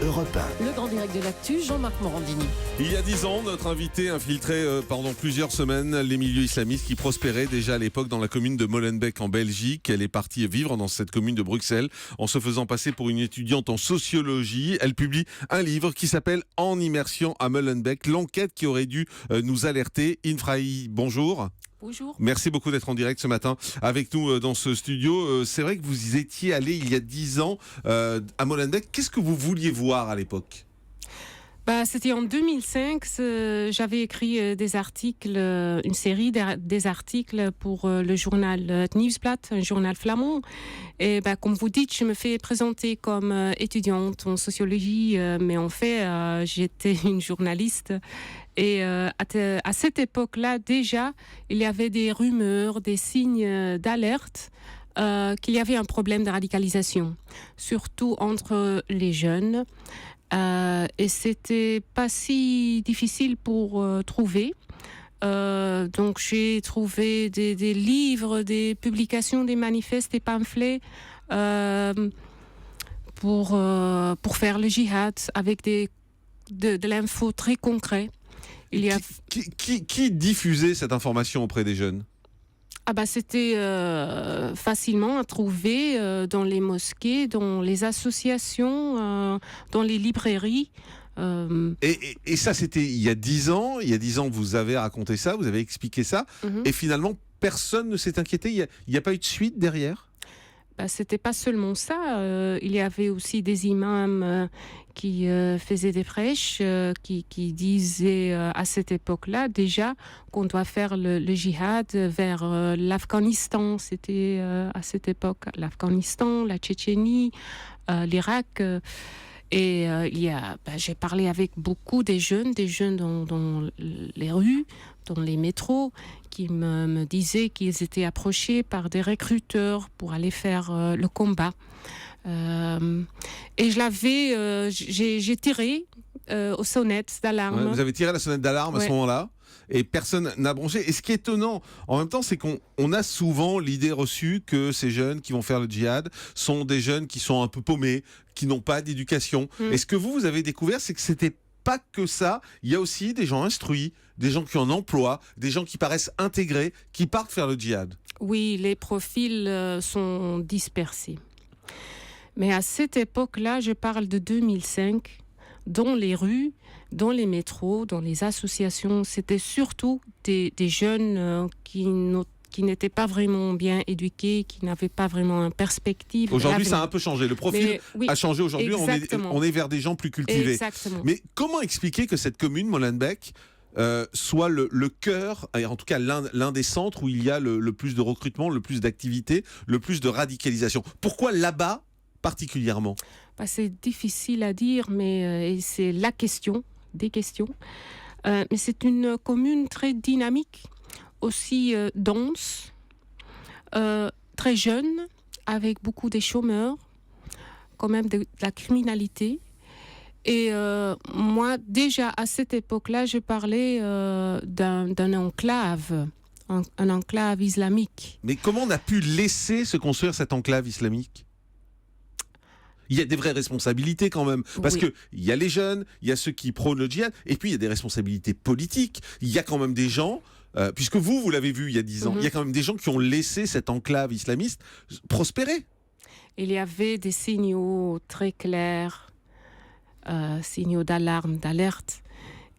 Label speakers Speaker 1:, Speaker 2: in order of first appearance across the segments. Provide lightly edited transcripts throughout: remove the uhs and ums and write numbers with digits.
Speaker 1: Europe 1.
Speaker 2: Le grand direct de l'actu, Jean-Marc Morandini.
Speaker 3: Il y a 10 ans, notre invité infiltrait pendant plusieurs semaines les milieux islamistes qui prospéraient déjà à l'époque dans la commune de Molenbeek en Belgique. Elle est partie vivre dans cette commune de Bruxelles en se faisant passer pour une étudiante en sociologie. Elle publie un livre qui s'appelle « En immersion à Molenbeek », l'enquête qui aurait dû nous alerter. Infraï, bonjour.
Speaker 2: Bonjour.
Speaker 3: Merci beaucoup d'être en direct ce matin avec nous dans ce studio. C'est vrai que vous y étiez allé il y a 10 ans à Molenbeek. Qu'est-ce que vous vouliez voir à l'époque ?
Speaker 4: C'était en 2005, j'avais écrit des articles, une série des articles pour le journal Het Nieuwsblad, un journal flamand. Et comme vous dites, je me fais présenter comme étudiante en sociologie, mais en fait, j'étais une journaliste. Et à cette époque-là, déjà, il y avait des rumeurs, des signes d'alerte qu'il y avait un problème de radicalisation, surtout entre les jeunes. Et c'était pas si difficile pour trouver. Donc j'ai trouvé des livres, des publications, des manifestes, des pamphlets pour faire le djihad avec de l'info très concrète.
Speaker 3: Qui diffusait cette information auprès des jeunes ?
Speaker 4: C'était facilement à trouver dans les mosquées, dans les associations, dans les librairies.
Speaker 3: Et ça, c'était il y a 10 ans. Il y a 10 ans, vous avez raconté ça, vous avez expliqué ça. Et finalement, personne ne s'est inquiété. Il n'y a pas eu de suite derrière ?
Speaker 4: C'était pas seulement ça. Il y avait aussi des imams qui faisaient des prêches, qui disaient à cette époque-là déjà qu'on doit faire le djihad vers l'Afghanistan. C'était à cette époque l'Afghanistan, la Tchétchénie, l'Irak. Et j'ai parlé avec beaucoup des jeunes dans les rues, dans les métros, qui me disaient qu'ils étaient approchés par des recruteurs pour aller faire le combat. Et j'ai tiré aux sonnettes d'alarme.
Speaker 3: Ouais, vous avez tiré la sonnette d'alarme à ce moment-là et personne n'a bronché. Et ce qui est étonnant, en même temps, c'est qu'on a souvent l'idée reçue que ces jeunes qui vont faire le djihad sont des jeunes qui sont un peu paumés, qui n'ont pas d'éducation. Et ce que vous avez découvert, c'est que c'était pas que ça. Il y a aussi des gens instruits, des gens qui ont un emploi, des gens qui paraissent intégrés, qui partent faire le djihad.
Speaker 4: Oui, les profils sont dispersés. Mais à cette époque-là, je parle de 2005, dans les rues, dans les métros, dans les associations, c'était surtout des jeunes qui n'étaient pas vraiment bien éduqués, qui n'avaient pas vraiment une perspective.
Speaker 3: Aujourd'hui, ça a un peu changé. Le profil a changé. Aujourd'hui, on est vers des gens plus cultivés.
Speaker 4: Exactement.
Speaker 3: Mais comment expliquer que cette commune, Molenbeek, soit le cœur, et en tout cas l'un des centres où il y a le plus de recrutement, le plus d'activité, le plus de radicalisation ? Pourquoi là-bas particulièrement ?
Speaker 4: C'est difficile à dire, mais c'est des questions. Mais c'est une commune très dynamique, aussi dense, très jeune, avec beaucoup de chômeurs, quand même de la criminalité. Et moi, déjà à cette époque-là, je parlais d'un enclave, un enclave islamique.
Speaker 3: Mais comment on a pu laisser se construire cette enclave islamique ? Il y a des vraies responsabilités quand même, parce que il y a les jeunes, il y a ceux qui prônent le djihad, et puis il y a des responsabilités politiques. Il y a quand même des gens, puisque vous l'avez vu il y a 10 ans, il y a quand même des gens qui ont laissé cette enclave islamiste prospérer.
Speaker 4: Il y avait des signaux très clairs, signaux d'alarme, d'alerte,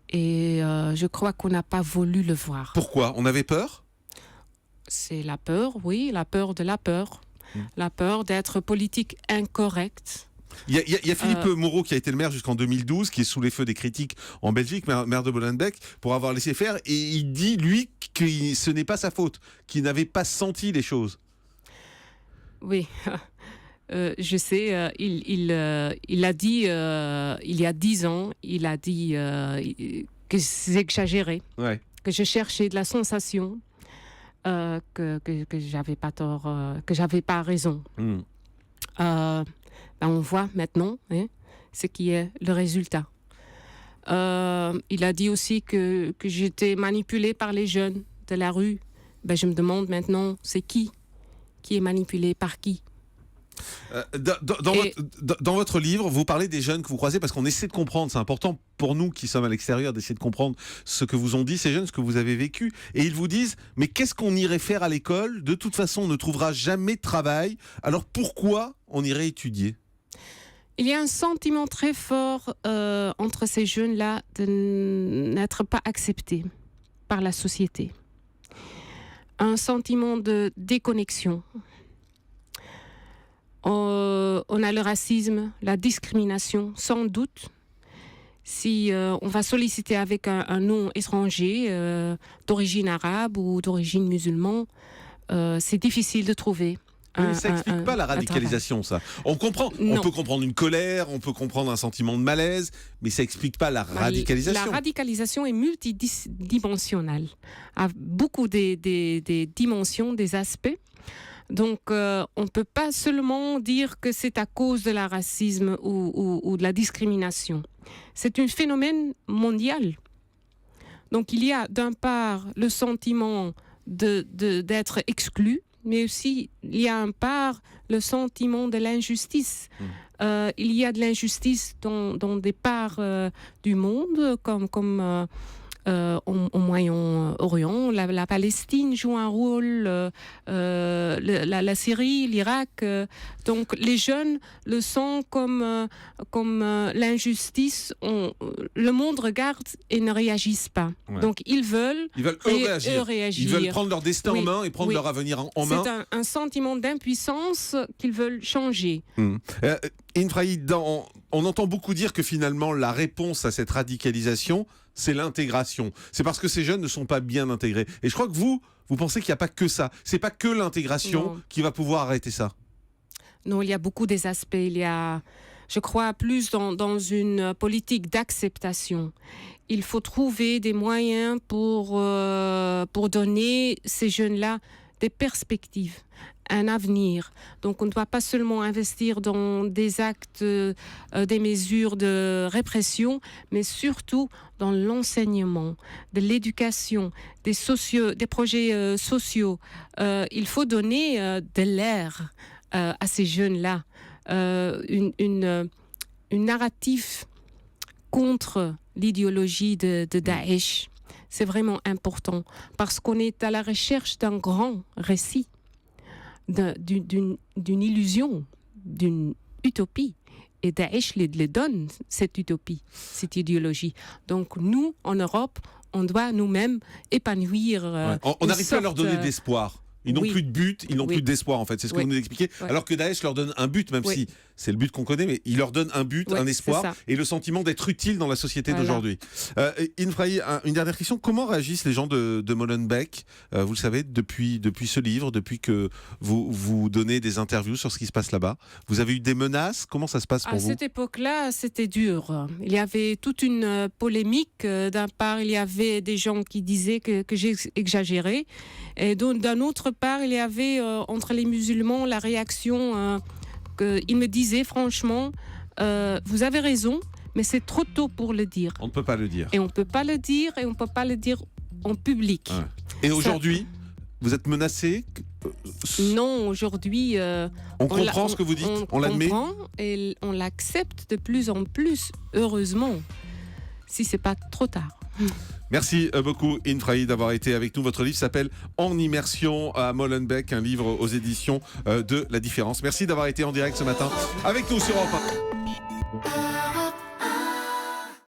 Speaker 4: et je crois qu'on n'a pas voulu le voir.
Speaker 3: Pourquoi ? On avait peur ?
Speaker 4: C'est la peur, oui, la peur de la peur. La peur d'être politique incorrecte.
Speaker 3: Il y a Philippe Moreau qui a été le maire jusqu'en 2012, qui est sous les feux des critiques en Belgique, maire de Molenbeek, pour avoir laissé faire. Et il dit, lui, que ce n'est pas sa faute, qu'il n'avait pas senti les choses.
Speaker 4: Oui, je sais. Il a dit, il y a 10 ans, il a dit que c'est exagéré, que je cherchais de la sensation. Que j'avais pas tort, que j'avais pas raison. On voit maintenant ce qui est le résultat. Il a dit aussi que j'étais manipulée par les jeunes de la rue. Je me demande maintenant, c'est qui est manipulé par qui ?
Speaker 3: Dans votre livre, vous parlez des jeunes que vous croisez parce qu'on essaie de comprendre. C'est important pour nous qui sommes à l'extérieur d'essayer de comprendre ce que vous ont dit ces jeunes, ce que vous avez vécu. Et ils vous disent, mais qu'est-ce qu'on irait faire à l'école? De toute façon, on ne trouvera jamais de travail. Alors pourquoi on irait étudier?
Speaker 4: Il y a un sentiment très fort entre ces jeunes-là de n'être pas acceptés par la société. Un sentiment de déconnexion. On a le racisme, la discrimination, sans doute. Si on va solliciter avec un nom étranger d'origine arabe ou d'origine musulmane, c'est difficile de trouver.
Speaker 3: Mais ça n'explique pas la radicalisation, ça. On comprend, on peut comprendre une colère, on peut comprendre un sentiment de malaise, mais ça n'explique pas la radicalisation.
Speaker 4: La radicalisation est multidimensionnelle, a beaucoup des dimensions, des aspects. Donc, on ne peut pas seulement dire que c'est à cause de la racisme ou de la discrimination. C'est un phénomène mondial. Donc, il y a d'un part le sentiment d'être exclu, mais aussi il y a un part le sentiment de l'injustice. Il y a de l'injustice dans des parts du monde, comme au Moyen-Orient. La Palestine joue un rôle, la Syrie, l'Irak. Donc les jeunes le sentent comme l'injustice. Le monde regarde et ne réagissent pas. Ouais. Donc ils veulent eux réagir.
Speaker 3: Ils veulent prendre leur destin en main et prendre leur avenir en main.
Speaker 4: C'est un sentiment d'impuissance qu'ils veulent changer.
Speaker 3: Infraïd, on entend beaucoup dire que finalement la réponse à cette radicalisation, c'est l'intégration. C'est parce que ces jeunes ne sont pas bien intégrés. Et je crois que vous pensez qu'il n'y a pas que ça. C'est pas que l'intégration qui va pouvoir arrêter ça.
Speaker 4: Non, il y a beaucoup des aspects. Il y a, je crois, plus dans une politique d'acceptation. Il faut trouver des moyens pour donner ces jeunes-là des perspectives, un avenir. Donc on ne doit pas seulement investir dans des actes, des mesures de répression, mais surtout dans l'enseignement, de l'éducation, des projets sociaux. Il faut donner de l'air à ces jeunes-là, une narrative contre l'idéologie de Daesh. C'est vraiment important parce qu'on est à la recherche d'un grand récit, d'une illusion, d'une utopie. Et Daesh les donne, cette utopie, cette idéologie. Donc nous, en Europe, on doit nous-mêmes épanouir.
Speaker 3: On n'arrive pas à leur donner d'espoir. Ils n'ont plus de but, ils n'ont plus d'espoir en fait. C'est ce que vous nous expliquez. Alors que Daesh leur donne un but, même si c'est le but qu'on connaît, mais il leur donne un but, un espoir et le sentiment d'être utile dans la société d'aujourd'hui. Infraï, une dernière question. Comment réagissent les gens de Molenbeek, vous le savez, depuis ce livre, depuis que vous donnez des interviews sur ce qui se passe là-bas? Vous avez eu des menaces? Comment ça se passe pour vous?
Speaker 4: À cette époque-là, c'était dur. Il y avait toute une polémique. D'un part, il y avait des gens qui disaient que j'ai exagéré. Et d'un autre part, il y avait entre les musulmans la réaction qu'ils me disaient franchement, vous avez raison, mais c'est trop tôt pour le dire.
Speaker 3: On ne peut pas le dire.
Speaker 4: Et on ne peut pas le dire, et on ne peut pas le dire en public.
Speaker 3: Et aujourd'hui, vous êtes menacé?
Speaker 4: Non, aujourd'hui...
Speaker 3: on comprend ce que vous dites, on l'admet?
Speaker 4: On comprend et on l'accepte de plus en plus, heureusement, si ce n'est pas trop tard.
Speaker 3: Merci beaucoup Infraï d'avoir été avec nous. Votre livre s'appelle En immersion à Molenbeek, un livre aux éditions de La Différence. Merci d'avoir été en direct ce matin avec nous sur Europe 1.